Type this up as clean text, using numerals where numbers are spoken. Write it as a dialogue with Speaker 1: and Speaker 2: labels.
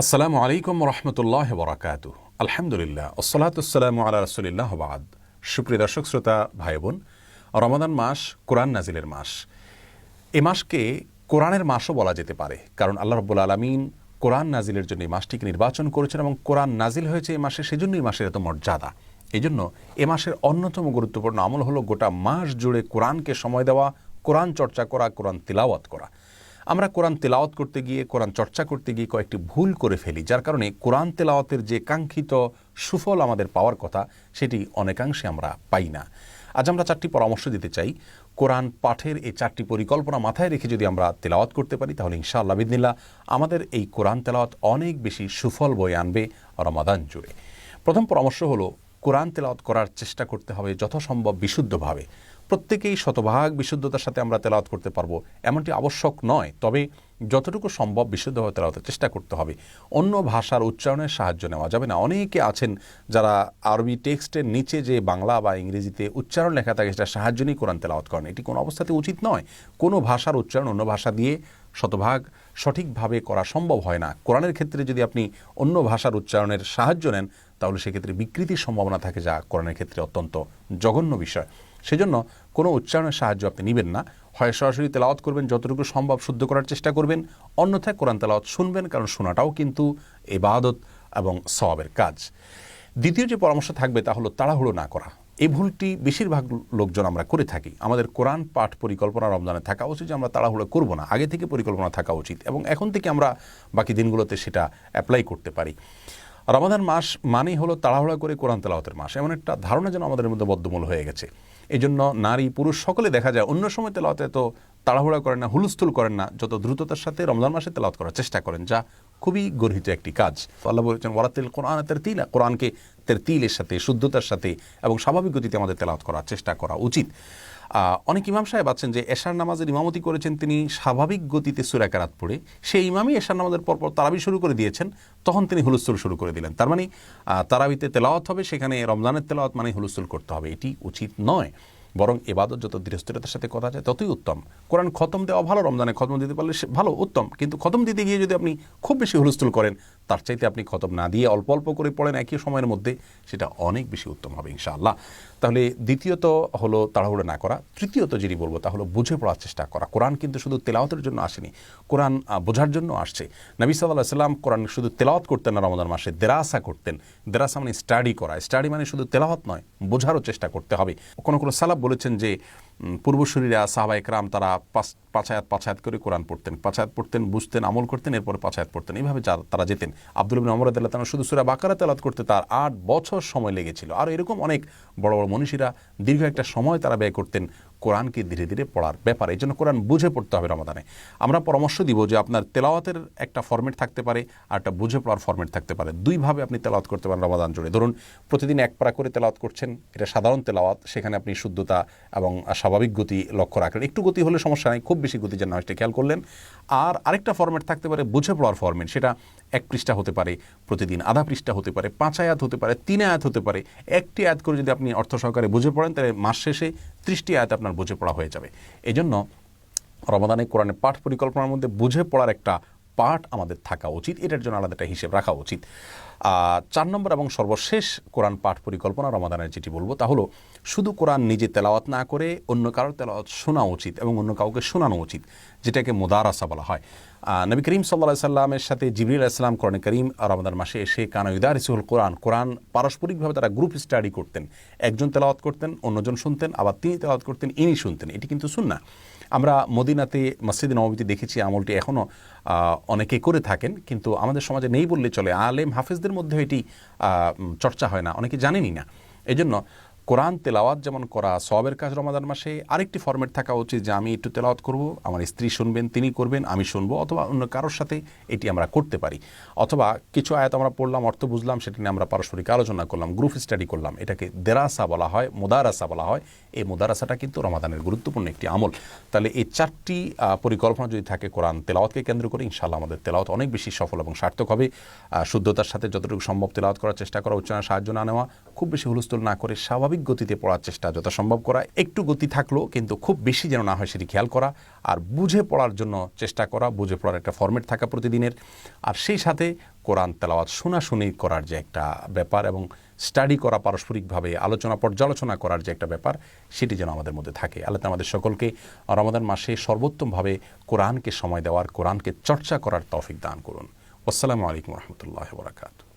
Speaker 1: আসসালামু আলাইকুম রহমতুল্লাহ বরাকাতু। আলহামদুলিল্লাহ, আসসালাতুসসালামু আলা রাসূলিল্লাহ বাদ। সুপ্রিয় দর্শক শ্রোতা ভাই বোন, রমাদান মাস কোরআন নাজিলের মাস। এ মাসকে কোরআনের মাসও বলা যেতে পারে, কারণ আল্লাহ রাব্বুল আলামিন কোরআন নাজিলের জন্য এই মাসটিকে নির্বাচন করেছেন এবং কোরআন নাজিল হয়েছে এই মাসে, সেজন্যই এই মাসের এত মর্যাদা। এই জন্য এ মাসের অন্যতম গুরুত্বপূর্ণ আমল হলো গোটা মাস জুড়ে কোরআনকে সময় দেওয়া, কোরআন চর্চা করা, কোরআন তিলাওয়াত করা। আমরা কোরআন তেলাওয়াত করতে গিয়ে, কোরআন চর্চা করতে গিয়ে কয়েকটি ভুল করে ফেলি, যার কারণে কোরআন তেলাওয়াতের যে কাঙ্ক্ষিত সুফল আমাদের পাওয়ার কথা সেটি অনেকাংশে আমরা পাই না। আজ আমরা চারটি পরামর্শ দিতে চাই। কোরআন পাঠের এই চারটি পরিকল্পনা মাথায় রেখে যদি আমরা তেলাওয়াত করতে পারি, তাহলে ইনশাআল্লাহ বিদিনিল্লাহ আমাদের এই কোরআন তেলাওয়াত অনেক বেশি সুফল বয়ে আনবে রমাদান জুড়ে। প্রথম পরামর্শ হলো, কোরআন তেলাওয়াত করার চেষ্টা করতে হবে যথাসম্ভব বিশুদ্ধভাবে। প্রত্যেকেই শতভাগ বিশুদ্ধতার সাথে আমরা তেলাওয়াত করতে পারবো এমনটি আবশ্যক নয়, তবে যতটুকু সম্ভব বিশুদ্ধভাবে তেলাওয়াতের চেষ্টা করতে হবে। অন্য ভাষার উচ্চারণের সাহায্য নেওয়া যাবে না। অনেকে আছেন যারা আরবি টেক্সটের নিচে যে বাংলা বা ইংরেজিতে উচ্চারণ লেখা থাকে সেটা সাহায্য নিয়ে কোরআন তেলাওয়াত করেন। এটি কোনো অবস্থাতে উচিত নয়। কোনো ভাষার উচ্চারণ অন্য ভাষা দিয়ে শতভাগ সঠিকভাবে করা সম্ভব হয় না। কোরআনের ক্ষেত্রে যদি আপনি অন্য ভাষার উচ্চারণের সাহায্য নেন, তাহলে সেক্ষেত্রে বিকৃতির সম্ভাবনা থাকে, যা কোরআনের ক্ষেত্রে অত্যন্ত জঘন্য বিষয়। সেজন্য কোনো উচ্চারণের সাহায্য আপনি নেবেন না। হয় সরাসরি তেলাওয়াত করবেন, যতটুকু সম্ভব শুদ্ধ করার চেষ্টা করবেন, অন্যথায় কোরআন তেলাওয়াত শুনবেন, কারণ শোনাটাও কিন্তু ইবাদত এবং সওয়াবের কাজ। দ্বিতীয় যে পরামর্শ থাকবে তা হলো তাড়াহুড়ো না করা। এই ভুলটি বেশিরভাগ লোকজন আমরা করে থাকি। আমাদের কোরআন পাঠ পরিকল্পনা রমজানে থাকা উচিত যে আমরা তাড়াহুড়ো করব না, আগে থেকে পরিকল্পনা থাকা উচিত এবং এখন থেকে আমরা বাকি দিনগুলোতে সেটা অ্যাপ্লাই করতে পারি। রমাদান মাস মানেই হলো তাড়াহুড়া করে কোরআন তেলাওয়াতের মাস, এমন একটা ধারণা যেন আমাদের মধ্যে বদ্ধমূল হয়ে গেছে। এই জন্য নারী পুরুষ সকলে দেখা যায় অন্য সময় তেলাওয়াতে এত তাড়াহুড়া করেন না, হুলস্থুল করেন না, যত দ্রুততার সাথে রমজান মাসে তেলাওয়াত করার চেষ্টা করেন, যা খুবই গর্হিত একটি কাজ। আল্লাহ বলেছেন ওয়ারাতিল কোরআন তারতিলা, কোরআনকে তারতিলের সাথে, শুদ্ধতার সাথে এবং স্বাভাবিক গতিতে আমাদের তেলাওয়াত করার চেষ্টা করা উচিত। অনেক ইমাম সাহেব আছেন যে এশার নামাজের ইমামতি করেছেন, তিনি স্বাভাবিক গতিতে সূরা কেরাত পড়ে, সেই ইমামই এশার নামাজের পরপর তারাবি শুরু করে দিয়েছেন, তখন তিনি হুলস্থুল শুরু করে দিলেন। তার মানে তারাবিতে তেলাওয়াত হবে, সেখানে রমজানের তেলাওয়াত মানে হুলস্থুল করতে হবে, এটি উচিত নয়। বরং ইবাদত যত দৃঢ়তার সাথে করা যায় ততই উত্তম। কোরআন খতম দেওয়া ভালো, রমজানে খতম দিতে পারলে ভালো, উত্তম, কিন্তু খতম দিতে গিয়ে যদি আপনি খুব বেশি হুলস্থুল করেন, তার চাইতে আপনি খতম না দিয়ে অল্প অল্প করে পড়েন একই সময়ের মধ্যে, সেটা অনেক বেশি উত্তম হবে ইনশাআল্লাহ। তাহলে দ্বিতীয়ত হলো তাড়াহুড়ো না করা। তৃতীয়ত যেটি বলবো তা হলো বুঝে পড়ার চেষ্টা করা। কোরআন কিন্তু শুধু তেলাওয়াতের জন্য আসেনি, কোরআন বোঝার জন্য আসছে। নবী সাল্লাল্লাহু আলাইহি ওয়াসাল্লাম কোরআন শুধু তেলাওয়াত করতেন না, রমজান মাসে দেরাসা করতেন। দেরাসা মানে স্টাডি করা। স্টাডি মানে শুধু তেলাওয়াত নয়, বোঝারও চেষ্টা করতে হবে। কোনো কোনো সালাফ বলেছেন যে পূর্বসূরীরা সাহাবা একরাম তারা পাঁচ আয়াত করে কোরআন পড়তেন, 5 আয়াত পড়তেন, বুঝতেন, আমল করতেন, এরপরে 5 আয়াত পড়তেন, এইভাবে তারা যেতেন। আব্দুল্লাহ ইবনে ওমর রাদিয়াল্লাহু তাআলা শুধু সূরা বাকারা তেলাওয়াত করতে তার 8 বছর সময় লেগেছিল। আর এরকম অনেক বড় বড় মনীষীরা দীর্ঘ একটা সময় তারা ব্যয় করতেন কোরআনকে ধীরে ধীরে পড়ার ব্যাপারে। এই জন্য কোরআন বুঝে পড়তে হবে রমাদানে। আমরা পরামর্শ দিব যে আপনার তেলাওয়াতের একটা ফরম্যাট থাকতে পারে আর একটা বুঝে পড়ার ফরম্যাট থাকতে পারে। দুইভাবে আপনি তেলাওয়াত করতে পারেন রমাদান জুড়ে। ধরুন প্রতিদিন 1 পারা করে তেলাওয়াত করছেন, এটা সাধারণ তেলাওয়াত, সেখানে আপনি শুদ্ধতা এবং স্বাভাবিক গতি লক্ষ্য রাখলেন। একটু গতি হলে সমস্যা নেই, খুব বেশি গতি যেন না হয় সেটা খেয়াল করলেন। আর আরেকটা ফরম্যাট থাকতে পারে বুঝে পড়ার ফরম্যাট, সেটা 1 পৃষ্ঠা হতে পারে, প্রতিদিন আধা পৃষ্ঠা হতে পারে, 5 আয়াত হতে পারে, 3 আয়াত হতে পারে। একটি আয়াত করে যদি আপনি অর্থ সহকারে বুঝে পড়েন, তাহলে মাস শেষে 30টি আয়াত আপনার বুঝে পড়া হয়ে যাবে। এই জন্য রমাদানে কোরআনের পাঠ পরিকল্পনার মধ্যে বুঝে পড়ার একটা পাঠ আমাদের থাকা উচিত, এটার জন্য আলাদা একটা হিসেব রাখা উচিত। 4 নম্বর এবং সর্বশেষ কোরআন পাঠ পরিকল্পনা রমাদানের যেটি বলবো তা হলো শুধু কোরআন নিজে তেলাওয়াত না করে অন্য কারোর তেলাওয়াত শোনা উচিত এবং অন্য কাউকে শোনানো উচিত, যেটাকে মুদারাসা বলা হয়। নবী করিম সাল্লাল্লাহু আলাইহি সাল্লামের সাথে জিবরিল আলাইহিস সালাম কোরআন কারীম রমাদান মাসে এসে কানা ইউদারিসুল কোরআন পারস্পরিকভাবে তারা গ্রুপ স্টাডি করতেন। একজন তেলাওয়াত করতেন, অন্যজন শুনতেন, আবার তিনি তেলাওয়াত করতেন, ইনি শুনতেন। এটি কিন্তু সুন্নাহ। আমরা মদিনাতে মসজিদে নববীতে দেখেছি, আমলটি এখনও অনেকে করে থাকেন, কিন্তু আমাদের সমাজে নেই বললে চলে। আলেম হাফেজদের মধ্যে এটি চর্চা হয় না, অনেকে জানেনই না। এই জন্য কোরআন তেলাওয়াত যেমন করা সওয়াবের কাজ রমাদান মাসে, আরেকটি ফরম্যাট থাকা উচিত যে আমি একটু তেলাওয়াত করব, আমার স্ত্রী শুনবেন, তিনি করবেন, আমি শুনবো, অথবা অন্য কারোর সাথে এটি আমরা করতে পারি। অথবা কিছু আয়াত আমরা পড়লাম, অর্থ বুঝলাম, সেটা নিয়ে আমরা পারস্পরিক আলোচনা করলাম, গ্রুপ স্টাডি করলাম। এটাকে দেরাসা বলা হয়, মুদারাসা বলা হয়। এই মুদারাসাটা কিন্তু রমাদানের গুরুত্বপূর্ণ একটি আমল। তাহলে এই 4টি পরিকল্পনা যদি থাকে কোরআন তেলাওয়াতকে কেন্দ্র করে, ইনশাআল্লাহ আমাদের তেলাওয়াত অনেক বেশি সফল এবং সার্থক হবে। শুদ্ধতার সাথে যতটুকু সম্ভব তেলাওয়াত করার চেষ্টা করা, উচ্চারণের সাহায্য না নেওয়া, খুব বেশি হুলস্থুল না করে স্বাভাবিক স্বাভাবিক গতিতে পড়ার চেষ্টা যথাসম্ভব করা, একটু গতি থাকলেও কিন্তু খুব বেশি যেন না হয় সেটি খেয়াল করা, আর বুঝে পড়ার জন্য চেষ্টা করা, বুঝে পড়ার একটা ফরম্যাট থাকা প্রতিদিনের, আর সেই সাথে কোরআন তেলাওয়াত শোনাশুনি করার যে একটা ব্যাপার এবং স্টাডি করা, পারস্পরিকভাবে আলোচনা পর্যালোচনা করার যে একটা ব্যাপার, সেটি যেন আমাদের মধ্যে থাকে। আল্লাহ আমাদের সকলকে রমাদান মাসে সর্বোত্তমভাবে কোরআনকে সময় দেওয়ার, কোরআনকে চর্চা করার তৌফিক দান করুন। আসসালামু আলাইকুম ওয়া রাহমাতুল্লাহি ওয়া বারাকাতুহু।